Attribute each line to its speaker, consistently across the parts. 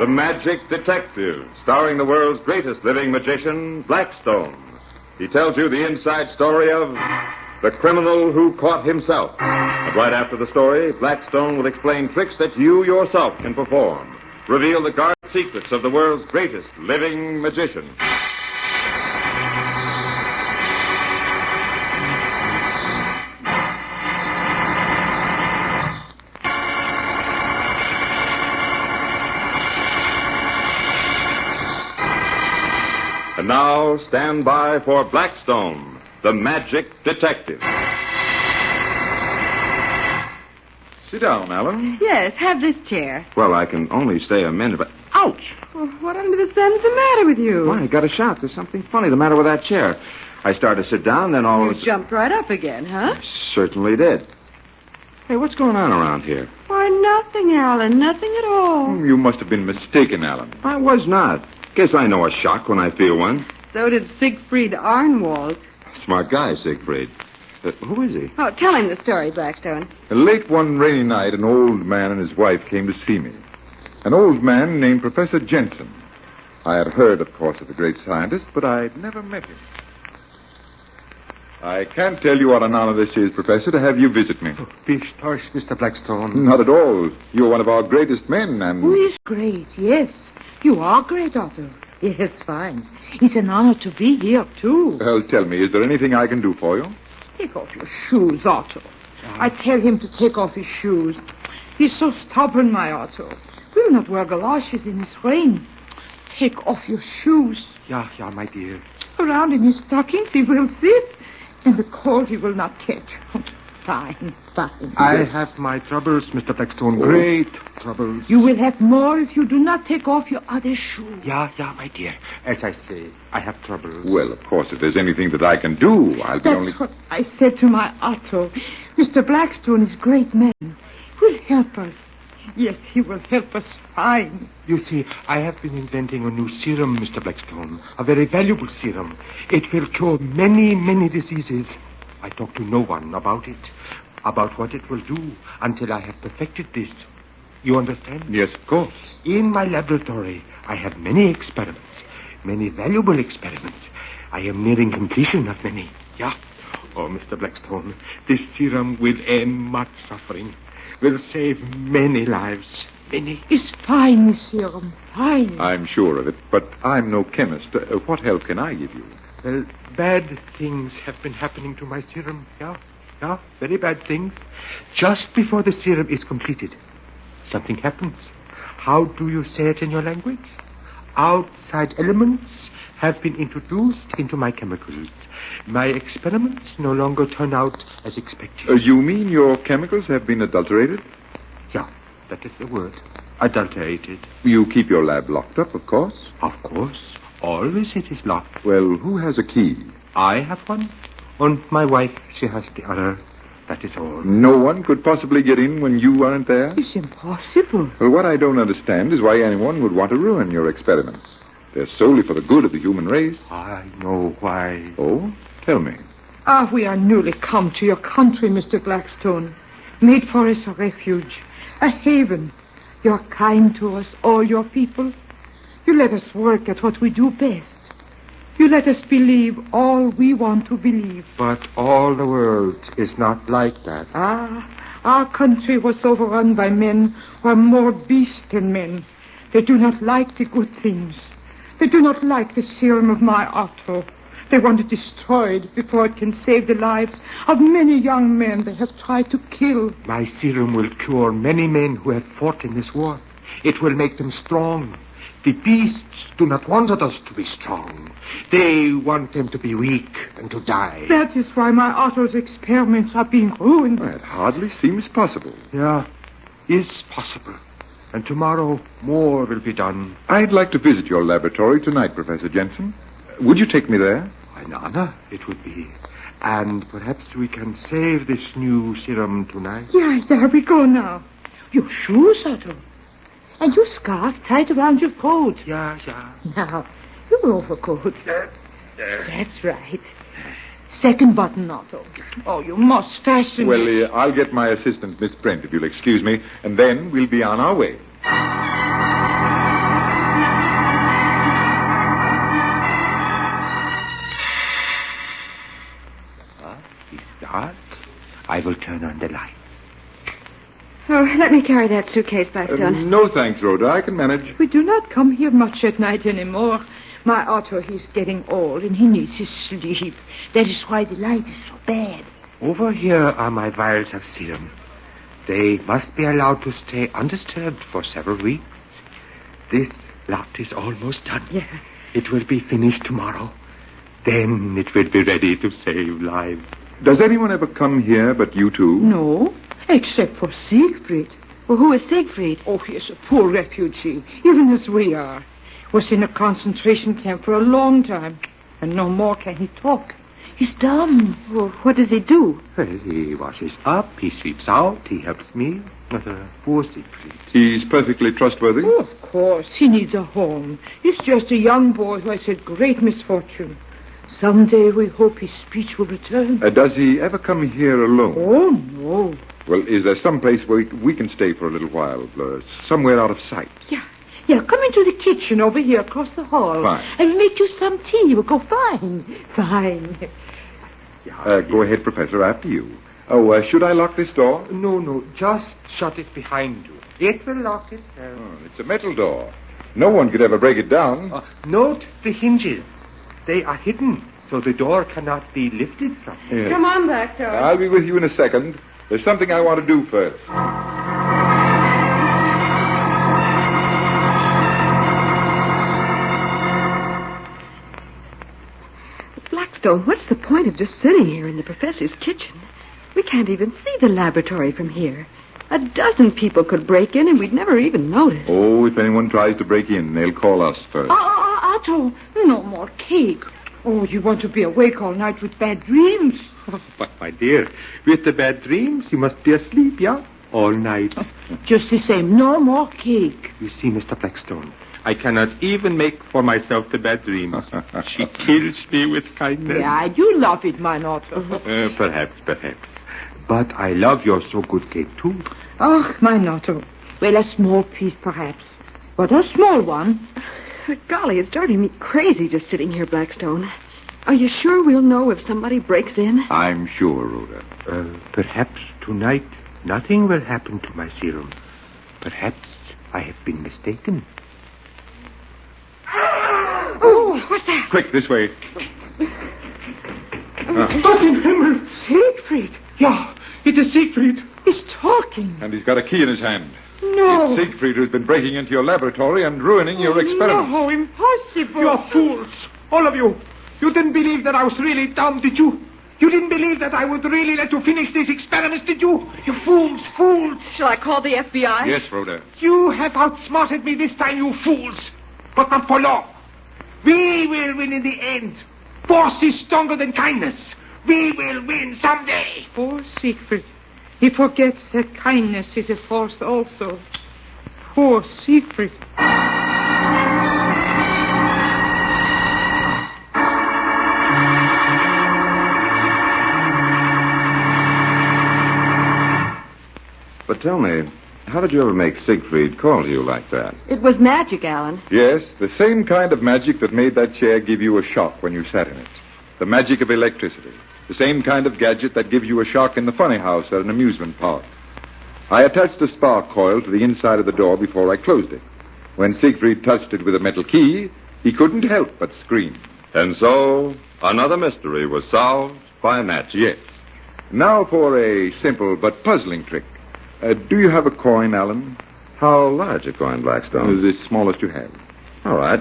Speaker 1: The Magic Detective, starring the world's greatest living magician, Blackstone. He tells you the inside story of the criminal who caught himself. And right after the story, Blackstone will explain tricks that you yourself can perform. Reveal the guard secrets of the world's greatest living magician. And now, stand by for Blackstone, the Magic Detective.
Speaker 2: Sit down, Alan.
Speaker 3: Yes, have this chair.
Speaker 1: Well, I can only stay a minute, but... Ouch!
Speaker 3: Well, what under the sun's the matter with you?
Speaker 1: Why, I got a shot. There's something funny the matter with that chair. I started to sit down, then all of a sudden...
Speaker 3: jumped right up again, huh?
Speaker 1: I certainly did. Hey, what's going on around here?
Speaker 3: Why, nothing, Alan. Nothing at all.
Speaker 2: You must have been mistaken, Alan.
Speaker 1: I was not. Guess I know a shock when I feel one.
Speaker 3: So did Siegfried Arnwald.
Speaker 1: Smart guy, Siegfried. Who is he?
Speaker 3: Oh, tell him the story, Blackstone.
Speaker 2: Late one rainy night, an old man and his wife came to see me. An old man named Professor Jensen. I had heard, of course, of the great scientist, but I'd never met him. I can't tell you what an honor this is, Professor, to have you visit me.
Speaker 4: Pish tosh, Mr. Blackstone.
Speaker 2: Not at all. You're one of our greatest men, and...
Speaker 5: Who is great, yes. You are great, Otto. Yes, fine. It's an honor to be here, too.
Speaker 2: Well, tell me, is there anything I can do for you?
Speaker 5: Take off your shoes, Otto. I tell him to take off his shoes. He's so stubborn, my Otto. We'll not wear galoshes in this rain. Take off your shoes.
Speaker 4: Yeah, my dear.
Speaker 5: Around in his stockings he will sit. And the cold he will not catch. Fine.
Speaker 4: I have my troubles, Mr. Blackstone. Great troubles.
Speaker 5: You will have more if you do not take off your other shoes.
Speaker 4: Yeah, my dear. As I say, I have troubles.
Speaker 2: Well, of course, if there's anything that I can do, I'll be
Speaker 5: That's what I said to my Otto. Mr. Blackstone is a great man. He will help us. Yes, he will help us fine.
Speaker 4: You see, I have been inventing a new serum, Mr. Blackstone. A very valuable serum. It will cure many, many diseases. I talk to no one about it, about what it will do, until I have perfected this. You understand?
Speaker 2: Yes, of course.
Speaker 4: In my laboratory, I have many experiments, many valuable experiments. I am nearing completion of many. Yeah. Oh, Mr. Blackstone, this serum will end much suffering, will save many lives. Many.
Speaker 5: It's fine, this serum. Fine.
Speaker 2: I'm sure of it, but I'm no chemist. What help can I give you?
Speaker 4: Well, bad things have been happening to my serum. Yeah, very bad things. Just before the serum is completed, something happens. How do you say it in your language? Outside elements have been introduced into my chemicals. My experiments no longer turn out as expected.
Speaker 2: You mean your chemicals have been adulterated?
Speaker 4: Yeah, that is the word. Adulterated.
Speaker 2: You keep your lab locked up, of course.
Speaker 4: Of course. Always it is locked.
Speaker 2: Well, who has a key?
Speaker 4: I have one. And my wife, she has the other. That is all.
Speaker 2: No one could possibly get in when you aren't there?
Speaker 5: It's impossible.
Speaker 2: Well, what I don't understand is why anyone would want to ruin your experiments. They're solely for the good of the human race.
Speaker 4: I know why.
Speaker 2: Oh? Tell me.
Speaker 5: We are newly come to your country, Mr. Blackstone. Made for us a refuge, a haven. You're kind to us, all your people. You let us work at what we do best. You let us believe all we want to believe.
Speaker 4: But all the world is not like that.
Speaker 5: Our country was overrun by men who are more beasts than men. They do not like the good things. They do not like the serum of my Otto. They want it destroyed before it can save the lives of many young men they have tried to kill.
Speaker 4: My serum will cure many men who have fought in this war. It will make them strong. The beasts do not want us to be strong. They want them to be weak and to die.
Speaker 5: That is why my Otto's experiments are being ruined.
Speaker 2: Well, it hardly seems possible.
Speaker 4: Yeah, is possible. And tomorrow, more will be done.
Speaker 2: I'd like to visit your laboratory tonight, Professor Jensen. Would you take me there?
Speaker 4: An honor it would be. And perhaps we can save this new serum tonight.
Speaker 5: Yeah, there we go now. Your shoes, Otto. And your scarf tied around your coat.
Speaker 4: Yeah.
Speaker 5: Now, your overcoat. That's right. Second button, Otto. Oh, you must fasten
Speaker 2: Well,
Speaker 5: it.
Speaker 2: I'll get my assistant, Miss Brent, if you'll excuse me, and then we'll be on our way.
Speaker 4: turn on the lights.
Speaker 3: Oh, let me carry that suitcase, Blackstone.
Speaker 2: No thanks, Rhoda. I can manage.
Speaker 5: We do not come here much at night anymore. My Otto, he's getting old and he needs his sleep. That is why the light is so bad.
Speaker 4: Over here are my vials of serum. They must be allowed to stay undisturbed for several weeks. This lot is almost done.
Speaker 5: Yeah.
Speaker 4: It will be finished tomorrow. Then it will be ready to save lives.
Speaker 2: Does anyone ever come here but you two?
Speaker 5: No, except for Siegfried.
Speaker 3: Well, who is Siegfried?
Speaker 5: Oh, he is a poor refugee, even as we are. Was in a concentration camp for a long time, and no more can he talk. He's dumb.
Speaker 3: Well, what does he do?
Speaker 4: Well, he washes up, he sweeps out, he helps me. Poor Siegfried.
Speaker 2: He's perfectly trustworthy?
Speaker 5: Oh, of course, he needs a home. He's just a young boy who has had great misfortune. Someday we hope his speech will return.
Speaker 2: Does he ever come here alone?
Speaker 5: Oh, no.
Speaker 2: Well, is there some place where we can stay for a little while? Somewhere out of sight?
Speaker 5: Yeah, come into the kitchen over here across the hall.
Speaker 2: Fine.
Speaker 5: I'll make you some tea. It will go fine. Fine.
Speaker 2: Go ahead, Professor, after you. Oh, should I lock this door?
Speaker 4: No, just shut it behind you. It will lock itself.
Speaker 2: It's a metal door. No one could ever break it down.
Speaker 4: Note the hinges. They are hidden, so the door cannot be lifted from them.
Speaker 2: Yes.
Speaker 3: Come on, Blackstone.
Speaker 2: I'll be with you in a second. There's something I want to do first.
Speaker 3: Blackstone, what's the point of just sitting here in the professor's kitchen? We can't even see the laboratory from here. A dozen people could break in and we'd never even notice.
Speaker 2: Oh, if anyone tries to break in, they'll call us first.
Speaker 5: Otto, no more cake. Oh, you want to be awake all night with bad dreams?
Speaker 4: But, my dear, with the bad dreams, you must be asleep, yeah? All night.
Speaker 5: Just the same, no more cake.
Speaker 4: You see, Mr. Blackstone, I cannot even make for myself the bad dreams. She kills me with kindness.
Speaker 5: Yeah, you love it, my Otto.
Speaker 4: Perhaps. But I love your so good cake, too.
Speaker 5: Oh, my Otto. Well, a small piece, perhaps. But a small one.
Speaker 3: Golly, it's driving me crazy just sitting here, Blackstone. Are you sure we'll know if somebody breaks in?
Speaker 2: I'm sure, Rhoda.
Speaker 4: Perhaps tonight nothing will happen to my serum. Perhaps I have been mistaken.
Speaker 5: Oh, what's that?
Speaker 2: Quick, this way.
Speaker 4: Gott im Himmel!
Speaker 5: Siegfried.
Speaker 4: Ja, it is Siegfried.
Speaker 5: He's talking.
Speaker 2: And he's got a key in his hand.
Speaker 5: No.
Speaker 2: It's Siegfried who's been breaking into your laboratory and ruining your experiments.
Speaker 5: No, impossible.
Speaker 4: You are fools, all of you. You didn't believe that I was really dumb, did you? You didn't believe that I would really let you finish these experiments, did you? You fools.
Speaker 3: Shall I call the FBI?
Speaker 2: Yes, Rhoda.
Speaker 4: You have outsmarted me this time, you fools. But not for long. We will win in the end. Force is stronger than kindness. We will win someday.
Speaker 5: Poor Siegfried. He forgets that kindness is a force also. Poor Siegfried.
Speaker 1: But tell me, how did you ever make Siegfried call to you like that?
Speaker 3: It was magic, Alan.
Speaker 2: Yes, the same kind of magic that made that chair give you a shock when you sat in it. The magic of electricity. The same kind of gadget that gives you a shock in the funny house at an amusement park. I attached a spark coil to the inside of the door before I closed it. When Siegfried touched it with a metal key, he couldn't help but scream.
Speaker 1: And so, another mystery was solved by magic.
Speaker 2: Yes. Now for a simple but puzzling trick. Do you have a coin, Alan?
Speaker 1: How large a coin, Blackstone?
Speaker 2: The smallest you have.
Speaker 1: All right.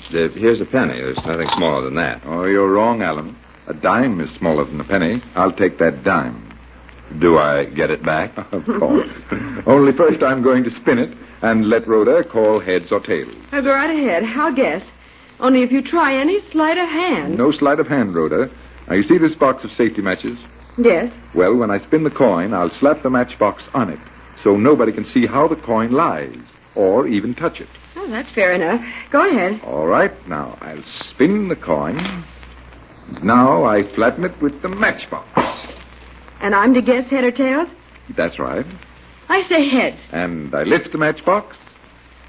Speaker 1: Here's a penny. There's nothing smaller than that.
Speaker 2: Oh, you're wrong, Alan. A dime is smaller than a penny. I'll take that dime.
Speaker 1: Do I get it back?
Speaker 2: Of course. Only first I'm going to spin it and let Rhoda call heads or tails.
Speaker 3: I'll go right ahead. I'll guess. Only if you try any sleight of hand.
Speaker 2: No sleight of hand, Rhoda. Now, you see this box of safety matches?
Speaker 3: Yes.
Speaker 2: Well, when I spin the coin, I'll slap the matchbox on it so nobody can see how the coin lies or even touch it.
Speaker 3: Oh, that's fair enough. Go ahead.
Speaker 2: All right. Now, I'll spin the coin. Now I flatten it with the matchbox.
Speaker 3: And I'm to guess head or tails?
Speaker 2: That's right.
Speaker 3: I say heads.
Speaker 2: And I lift the matchbox.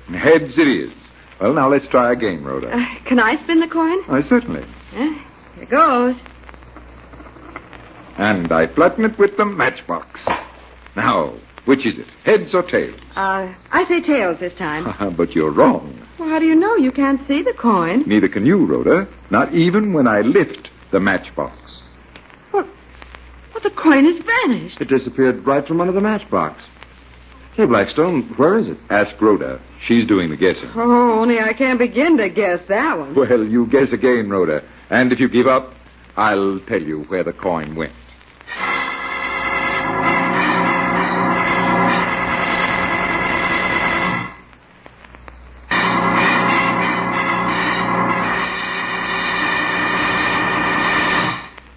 Speaker 2: And heads it is. Well, now let's try again, Rhoda.
Speaker 3: Can I spin the coin?
Speaker 2: Certainly.
Speaker 3: Here goes.
Speaker 2: And I flatten it with the matchbox. Now, which is it? Heads or tails?
Speaker 3: I say tails this time.
Speaker 2: But you're wrong.
Speaker 3: Well, how do you know? You can't see the coin.
Speaker 2: Neither can you, Rhoda. Not even when I lift the matchbox.
Speaker 3: Well, the coin has vanished.
Speaker 1: It disappeared right from under the matchbox. Say, Blackstone, where is it?
Speaker 2: Ask Rhoda. She's doing the guessing.
Speaker 3: Oh, only I can't begin to guess that one.
Speaker 2: Well, you guess again, Rhoda. And if you give up, I'll tell you where the coin went.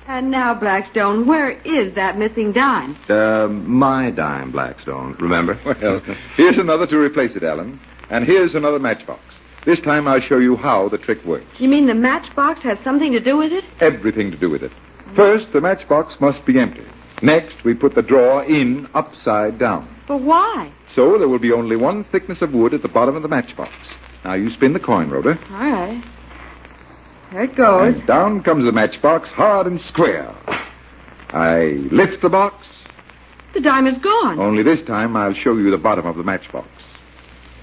Speaker 3: And now, Blackstone, where is that missing dime?
Speaker 1: My dime, Blackstone. Remember?
Speaker 2: Well, here's another to replace it, Alan. And here's another matchbox. This time I'll show you how the trick works.
Speaker 3: You mean the matchbox has something to do with it?
Speaker 2: Everything to do with it. First, the matchbox must be empty. Next, we put the drawer in upside down.
Speaker 3: But why?
Speaker 2: So there will be only one thickness of wood at the bottom of the matchbox. Now, you spin the coin, Rhoda.
Speaker 3: All right. There it goes.
Speaker 2: And down comes the matchbox, hard and square. I lift the box.
Speaker 3: The dime is gone.
Speaker 2: Only this time I'll show you the bottom of the matchbox.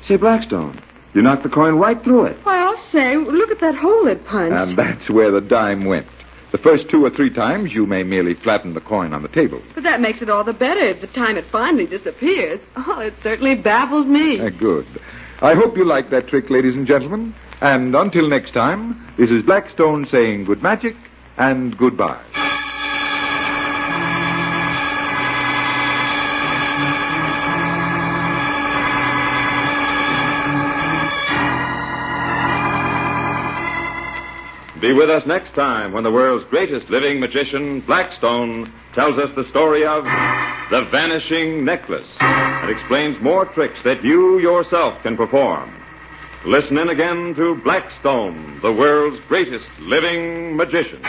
Speaker 1: Say, Blackstone, you knocked the coin right through it.
Speaker 3: Why, I'll say, look at that hole it punched.
Speaker 2: And that's where the dime went. The first 2 or 3 times, you may merely flatten the coin on the table.
Speaker 3: But that makes it all the better if the time it finally disappears. Oh, it certainly baffles me.
Speaker 2: Good. I hope you like that trick, ladies and gentlemen. And until next time, this is Blackstone saying good magic and goodbye.
Speaker 1: Be with us next time when the world's greatest living magician, Blackstone, tells us the story of the vanishing necklace and explains more tricks that you yourself can perform. Listen in again to Blackstone, the world's greatest living magician.